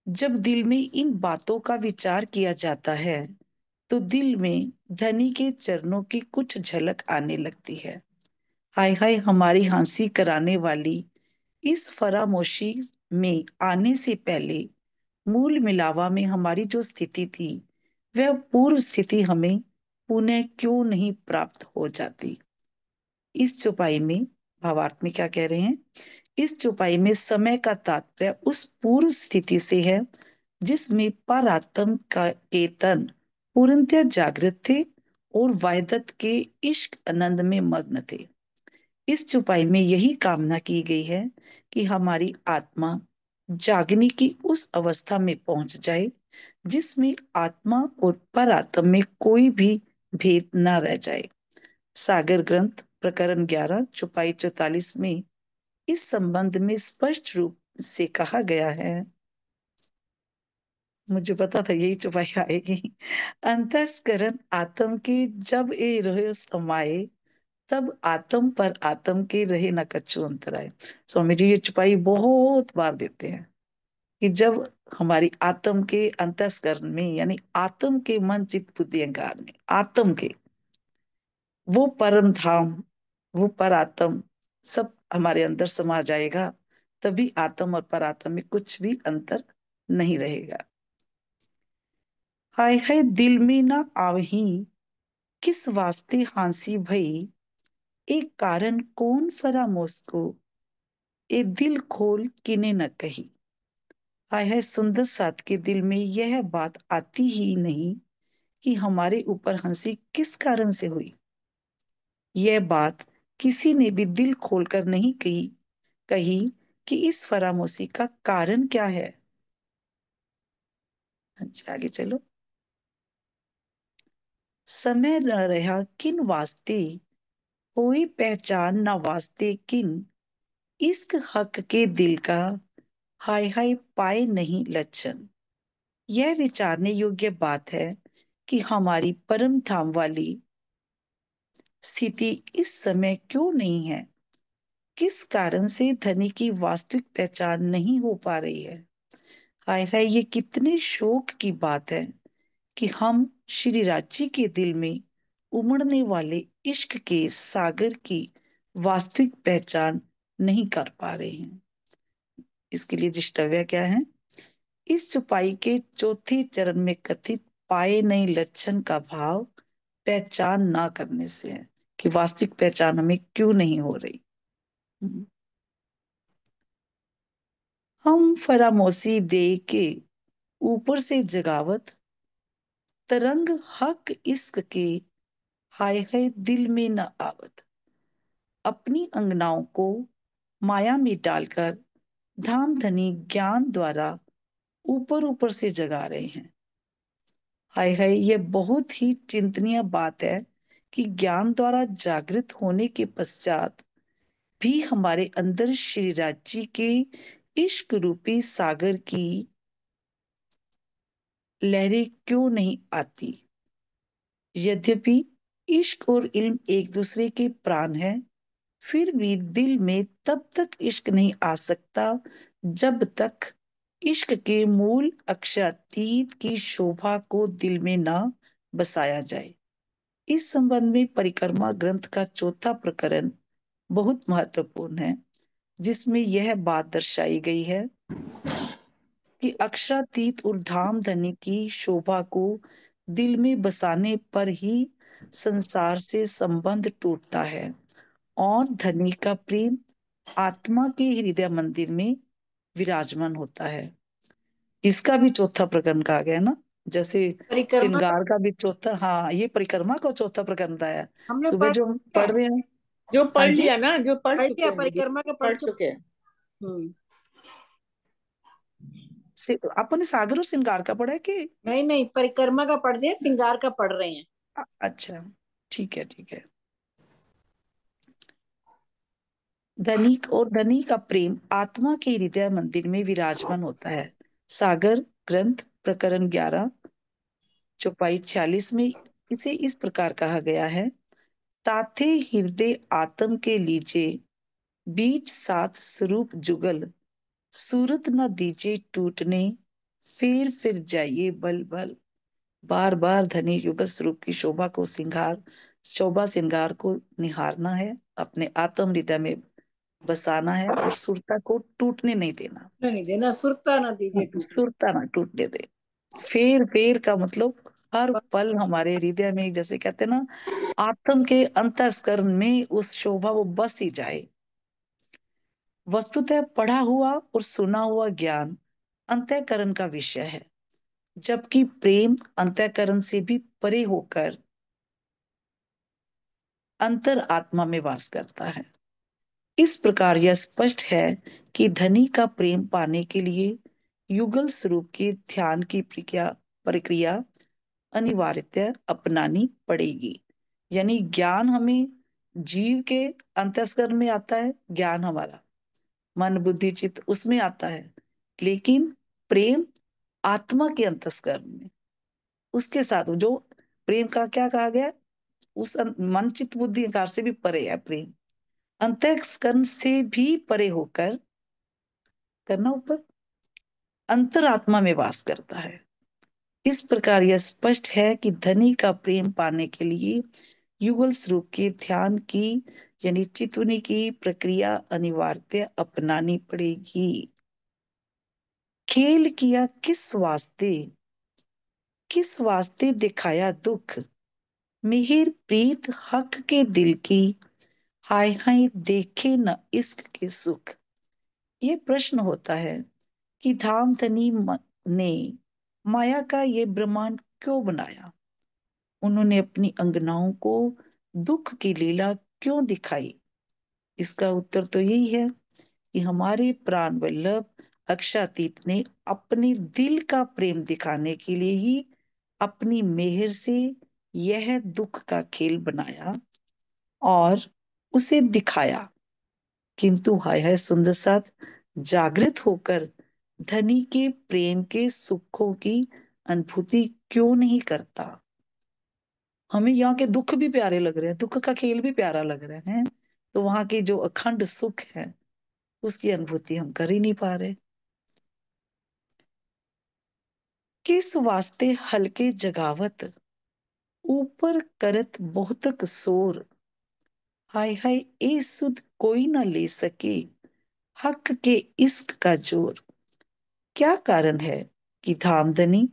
जब दिल में इन बातों का विचार किया जाता है तो दिल में धनी के चरणों की कुछ झलक आने लगती है। हाय हाय, हमारी हंसी कराने वाली इस फरामोशी में आने से पहले मूल मिलावा में हमारी जो स्थिति थी, वह पूर्व स्थिति हमें पुनः क्यों नहीं प्राप्त हो जाती। इस चौपाई में भावार्थ में क्या कह रहे हैं? इस चौपाई में समय का तात्पर्य उस पूर्व स्थिति से है जिसमें परात्म का के तन पूर्णतः जागृत थे और वायदत के इश्क आनंद में मग्न थे। इस चौपाई में यही कामना की गई है कि हमारी आत्मा जागने की उस अवस्था में पहुंच जाए जिसमें आत्मा और परात्म में कोई भी भेद न रह जाए। सागर ग्रंथ प्रकरण 11 चौपाई 44 में इस संबंध में स्पष्ट रूप से कहा गया है। मुझे पता था यही चौपाई आएगी। अंतस्करण आत्म के जब ए रहे समाये, तब आत्म पर आत्म के रहे न कछु अंतराय। स्वामी जी ये चौपाई बहुत बार देते हैं कि जब हमारी आत्म के अंतस्करण में, यानी आत्म के मन चित्त बुद्धि अहंकार में, आत्म के वो परम धाम, वो परात्म सब हमारे अंदर समा जाएगा, तभी आत्म और परात्म में कुछ भी अंतर नहीं रहेगा। हाय हाय दिल में ना आवही, किस वास्ते हांसी भई, एक कारण कौन फरामोश को, ए दिल खोल किने न कही। हाय हाय सुंदर साथ के दिल में यह बात आती ही नहीं कि हमारे ऊपर हंसी किस कारण से हुई। यह बात किसी ने भी दिल खोलकर नहीं कही कि इस फरामोशी का कारण क्या है। अच्छा आगे चलो। समय न रहा किन वास्ते, कोई पहचान न वास्ते किन, इश्क हक के दिल का, हाय हाय पाए नहीं लक्षण। यह विचारने योग्य बात है कि हमारी परम धाम वाली स्थिति इस समय क्यों नहीं है, किस कारण से धनी की वास्तविक पहचान नहीं हो पा रही है। हाय हाय ये कितने शोक की बात है कि हम श्री राची के दिल में उमड़ने वाले इश्क के सागर की वास्तविक पहचान नहीं कर पा रहे हैं। इसके लिए दृष्टव्य क्या है? इस चौपाई के चौथे चरण में कथित पाए नहीं लक्षण का भाव पहचान ना करने से है कि वास्तविक पहचान हमें क्यों नहीं हो रही। हम फरामोशी दे के ऊपर से जगावत, तरंग हक इश्क के, हाय हाय दिल में न आवत। अपनी अंगनाओं को माया में डालकर धाम धनी ज्ञान द्वारा ऊपर ऊपर से जगा रहे हैं। हाय हाय ये बहुत ही चिंतनीय बात है कि ज्ञान द्वारा जागृत होने के पश्चात भी हमारे अंदर श्री राज्य के इश्क रूपी सागर की लहरें क्यों नहीं आती। यद्यपि इश्क और इल्म एक दूसरे के प्राण है, फिर भी दिल में तब तक इश्क नहीं आ सकता जब तक इश्क के मूल अक्षरातीत की शोभा को दिल में न बसाया जाए। इस संबंध में परिक्रमा ग्रंथ का चौथा प्रकरण बहुत महत्वपूर्ण है, जिसमें यह बात दर्शाई गई है कि अक्षरातीत और धाम धनी की शोभा को दिल में बसाने पर ही संसार से संबंध टूटता है और धनी का प्रेम आत्मा के हृदय मंदिर में विराजमान होता है। इसका भी चौथा प्रकरण कहा गया ना, जैसे परिक्रमा श्रृंगार का भी चौथा। हाँ ये परिक्रमा का चौथा प्रकरण बताया। हमने सुबह पढ़ जो हम लिया पढ़ रहे हैं। जो हाँ पढ़ जी, लिया ना, जो पढ़ पढ़ चुके लिया, हैं, जो परिक्रमा के पढ़ पढ़ चुके चुके। हैं। हम्म। अपन ने सागर और श्रृंगार का पढ़ा है कि? नहीं नहीं, परिक्रमा का पढ़ दिया, श्रृंगार का पढ़ रहे हैं। अच्छा ठीक है ठीक है। धनिक और धनी का प्रेम आत्मा के हृदय मंदिर में विराजमान होता है। सागर ग्रंथ प्रकरण 11 चौपाई 46 में इसे इस प्रकार कहा गया है। ताथे हृदय आत्म के लीजे, बीच सात स्वरूप जुगल, सूरत न दीजे टूटने, फिर जाइए बल बल। बार बार धनी युगल स्वरूप की शोभा श्रृंगार को निहारना है, अपने आत्म हृदय में बसाना है और सुरता को टूटने नहीं देना। नहीं देना, सुरता ना दीजिए टूटने। सुरता ना टूटने दे। फेर का मतलब हर पल हमारे हृदय में, जैसे कहते हैं ना, आत्म के अंतस्करण में उस शोभा वो बस ही जाए। वस्तुतः पढ़ा हुआ और सुना हुआ ज्ञान अंतःकरण का विषय है, जबकि प्रेम अंतःकरण से भी परे होकर अंतर आत्मा में वास करता है। इस प्रकार यह स्पष्ट है कि धनी का प्रेम पाने के लिए युगल स्वरूप के ध्यान की प्रक्रिया अनिवार्यतः अपनानी पड़ेगी। यानी ज्ञान हमें जीव के अंतस्करण में आता है, ज्ञान हमारा मन बुद्धि चित्त उसमें आता है, लेकिन प्रेम आत्मा के अंतस्करण में, उसके साथ जो प्रेम का क्या कहा गया, उस मन चित्त बुद्धि अहंकार से भी परे है प्रेम, अंतःकरण से भी परे होकर करना ऊपर अंतरात्मा में वास करता है। इस प्रकार यह स्पष्ट है कि धनी का प्रेम पाने के लिए युगल स्वरूप के ध्यान की यानी चितवनी की प्रक्रिया अनिवार्य अपनानी पड़ेगी। खेल किया किस वास्ते दिखाया दुख, मिहिर प्रीत हक के दिल की, हाय हाय देखे न इश्क के सुख। ये प्रश्न होता है कि धामधनी ने माया का ये ब्रह्मांड क्यों बनाया, उन्होंने अपनी अंगनाओं को दुख की लीला क्यों दिखाई। इसका उत्तर तो यही है कि हमारे प्राण वल्लभ अक्षातीत ने अपने दिल का प्रेम दिखाने के लिए ही अपनी मेहर से यह दुख का खेल बनाया और उसे दिखाया। किंतु हाय हाय सुंदर साथ जागृत होकर धनी के प्रेम के सुखों की अनुभूति क्यों नहीं करता। हमें यहाँ के दुख भी प्यारे लग रहे हैं, दुख का खेल भी प्यारा लग रहा है, तो वहां की जो अखंड सुख है उसकी अनुभूति हम कर ही नहीं पा रहे। किस वास्ते हल्के जगावत, ऊपर करत बहुतक शोर, हाय हाय ए सुध कोई ना ले सके, हक के इश्क का जोर। क्या कारण है कि धामधनी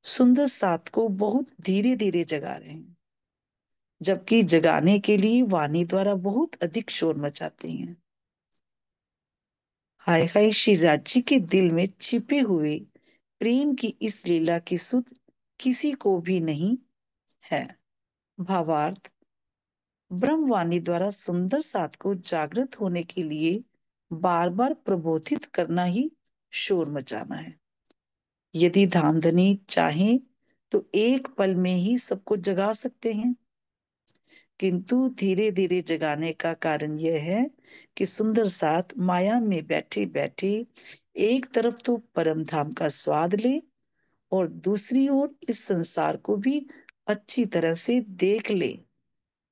सुंदर साथ को बहुत धीरे धीरे जगा रहे हैं, जबकि जगाने के लिए वाणी द्वारा बहुत अधिक शोर मचाते हैं। हाय हाय श्री राज्य के दिल में छिपे हुए प्रेम की इस लीला की सुध किसी को भी नहीं है। भावार्थ, ब्रह्मवाणी द्वारा सुंदर साथ को जागृत होने के लिए बार बार प्रबोधित करना ही शोर मचाना है। यदि धामधनी चाहे तो एक पल में ही सबको जगा सकते हैं, किंतु धीरे धीरे जगाने का कारण यह है कि सुंदर साथ माया में बैठे बैठे एक तरफ तो परम धाम का स्वाद ले और दूसरी ओर इस संसार को भी अच्छी तरह से देख ले,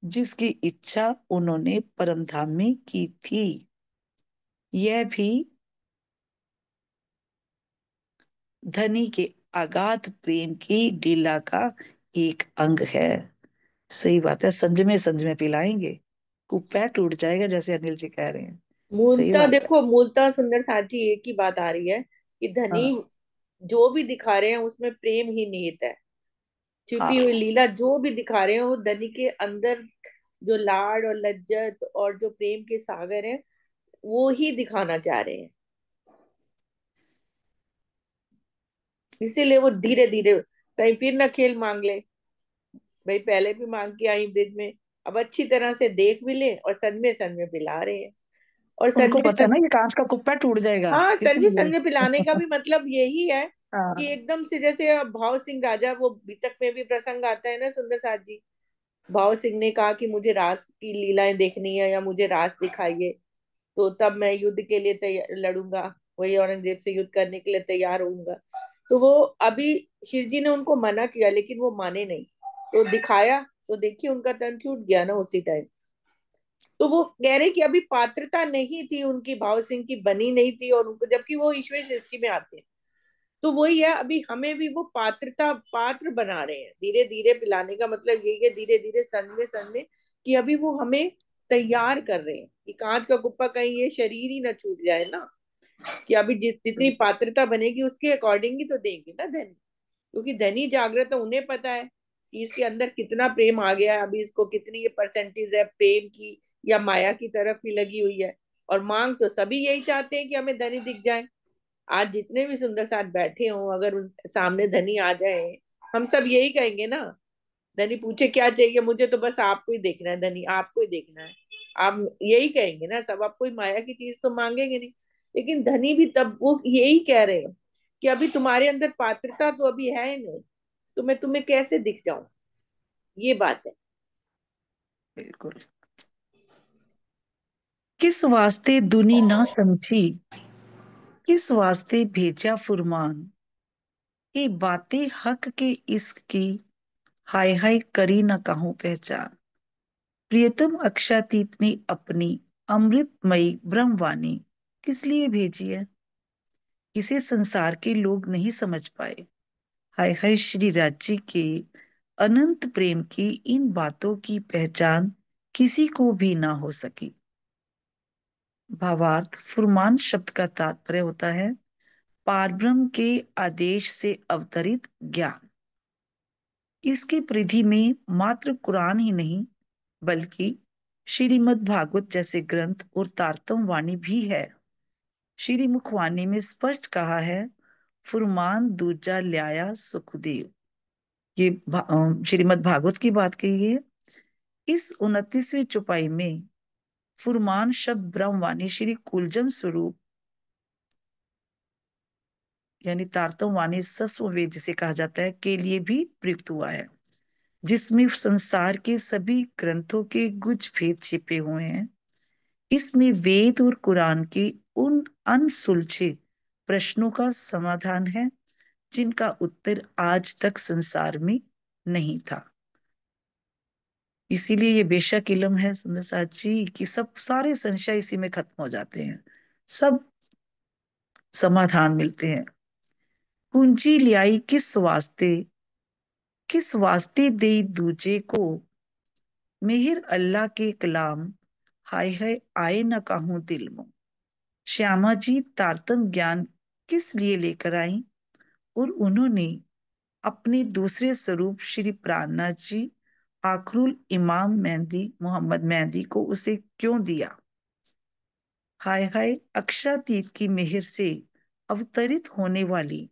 जिसकी इच्छा उन्होंने परम धाम में की थी। यह भी धनी के अगाध प्रेम की लीला का एक अंग है। सही बात है, संज में पिलाएंगे, कुप्पा टूट जाएगा, जैसे अनिल जी कह रहे हैं। सही मूलतः बात है। देखो, मूलतः सुंदर साथी एक ही बात आ रही है कि धनी हाँ जो भी दिखा रहे हैं उसमें प्रेम ही निहित है। छिपी हाँ। हुई लीला जो भी दिखा रहे हैं वो धनी के अंदर जो लाड और लज्जत और जो प्रेम के सागर हैं वो ही दिखाना चाह रहे हैं। इसीलिए वो धीरे धीरे कहीं फिर ना खेल मांग ले, भाई पहले भी मांग के आई ब्रिज में, अब अच्छी तरह से देख भी ले और सच में पिला रहे हैं। और उनको संजय पता है सच, ना ये कांच का कुप्पा टूट जाएगा, हाँ इसलिए। संजय पिलाने का भी मतलब यही है कि हाँ एकदम से जैसे अब भाव सिंह राजा, वो बीतक में भी प्रसंग आता है ना सुंदर साथ जी। भाव सिंह ने कहा कि मुझे रास की लीलाएं देखनी है या मुझे रास दिखाइए, तो तब मैं युद्ध के लिए तैयार लड़ूंगा, वही औरंगजेब से युद्ध करने के लिए तैयार होऊंगा। तो वो अभी शिव जी ने उनको मना किया लेकिन वो माने नहीं, तो दिखाया, तो देखिए उनका तन छूट गया ना उसी टाइम। तो वो कह रहे कि अभी पात्रता नहीं थी उनकी, भाव सिंह की बनी नहीं थी, और उनको जबकि वो ईश्वरी सृष्टि में आते हैं। तो वही है, अभी हमें भी वो पात्र बना रहे हैं, धीरे धीरे पिलाने का मतलब यही है, धीरे धीरे सन में कि अभी वो हमें तैयार कर रहे हैं कि कांच का कुप्पा कहीं ये शरीर ही ना छूट जाए ना, कि अभी जितनी सही। पात्रता बनेगी उसके अकॉर्डिंग ही तो देंगे ना धन। क्योंकि धनी जागृत तो उन्हें पता है कि इसके अंदर कितना प्रेम आ गया है, अभी इसको कितनी ये परसेंटेज है प्रेम की या माया की तरफ ही लगी हुई है। और मांग तो सभी यही चाहते हैं कि हमें धनी दिख जाए। आज जितने भी सुंदर साथ बैठे हों, अगर उन सामने धनी आ जाए, हम सब यही कहेंगे ना। धनी पूछे क्या चाहिए, मुझे तो बस आपको ही देखना है धनी, आपको ही देखना है। आप यही कहेंगे ना सब, आप कोई माया की चीज तो मांगेंगे नहीं। लेकिन धनी भी तब वो यही कह रहे हैं कि अभी तुम्हारे अंदर पात्रता तो अभी है ही नहीं, तो मैं तुम्हें कैसे दिख जाऊं, ये बात है। बिल्कुल। किस वास्ते दुनी न समझी, किस वास्ते भेजा फुरमान, ये बातें हक के इसकी, हाय हाय करी न कहूं पहचान। प्रियतम अक्षातीत ने अपनी अमृतमयी ब्रह्मवाणी किस लिए भेजी है, इसे संसार के लोग नहीं समझ पाए। हाय हाय श्री राज्य के अनंत प्रेम की इन बातों की पहचान किसी को भी ना हो सकी। भावार्थ, फुरमान शब्द का तात्पर्य होता है पारब्रह्म के आदेश से अवतरित ज्ञान। इसकी परिधि में मात्र कुरान ही नहीं बल्कि श्रीमद् भागवत जैसे ग्रंथ और तारतम वाणी भी है। श्री मुखवाणी में स्पष्ट कहा है, फुरमान दूजा ल्याया सुखदेव। ये श्रीमद् भागवत की बात कही है। इस 29वीं चौपाई में फुरमान शब्द ब्रह्मवाणी श्री कुलजम स्वरूप यानी तारतम वाणी सस्ववेद जिसे कहा जाता है के लिए भी प्रयुक्त हुआ है, जिसमें संसार के सभी ग्रंथों के गुज भेद छिपे हुए हैं। इसमें वेद और कुरान के उन अनसुलझे प्रश्नों का समाधान है जिनका उत्तर आज तक संसार में नहीं था। इसीलिए ये बेशक इल्म है सुंदर साथ जी कि सब सारे संशय इसी में खत्म हो जाते हैं, सब समाधान मिलते हैं। कुंजी लियाई किस वास्ते दे दूजे को, मेहर अल्लाह के कलाम, हाय हाय आए न कहूं दिल में। श्यामा जी तारतम ज्ञान किस लिए लेकर आई और उन्होंने अपने दूसरे स्वरूप श्री प्राणनाथ जी आखरुल इमाम मेहंदी मोहम्मद मेहंदी को उसे क्यों दिया। हाय हाय अक्षातीत की मेहर से अवतरित होने वाली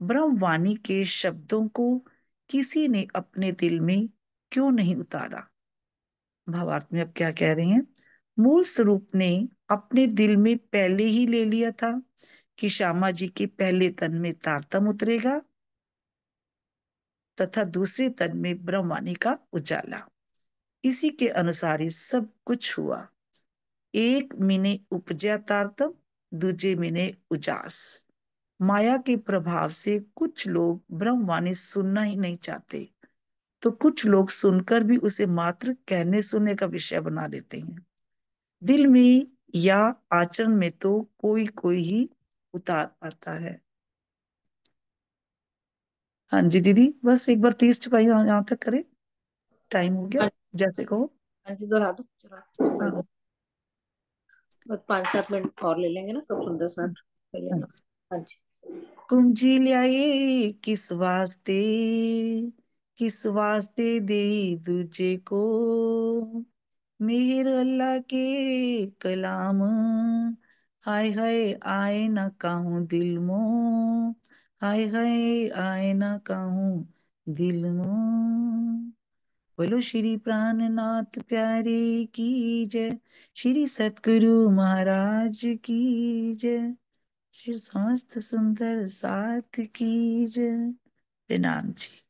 ब्रह्मवाणी के शब्दों को किसी ने अपने दिल में क्यों नहीं उतारा। भावार्थ में अब क्या कह रहे हैं, मूल स्वरूप ने अपने दिल में पहले ही ले लिया था कि श्यामा जी के पहले तन में तारतम उतरेगा तथा दूसरे तन में ब्रह्मवाणी का उजाला। इसी के अनुसार ही सब कुछ हुआ। एक मिने उपजया तारतम, दूजे मिने उजास। माया के प्रभाव से कुछ लोग ब्रह्मवाणी सुनना ही नहीं चाहते, तो कुछ लोग सुनकर भी उसे मात्र कहने सुनने का विषय बना लेते हैं। दिल में या आचरण में तो कोई कोई ही उतार पाता है। हाँ जी दीदी, बस एक बार 30 चुपाई यहाँ तक करें, टाइम हो गया, हाँ। जैसे कहो। हाँ जी, दोहरा दो, चलो चुपाई दो। हाँ बस 5-7 मिनट और ले लेंगे ना, सब सुंदर साथ कर हाँ। लेना। हाँ जी। कुंजी ल्याए किस वास्ते दे दूजे को, मेहर अल्लाह के कलाम, हाय हाय आए ना कहूँ दिल मो, हाय हाय आए ना कहूँ दिल मो। बोलो श्री प्राणनाथ प्यारे की जय, श्री सतगुरु महाराज की जय, श्री समस्त सुंदर साथ की जय। प्रणाम जी।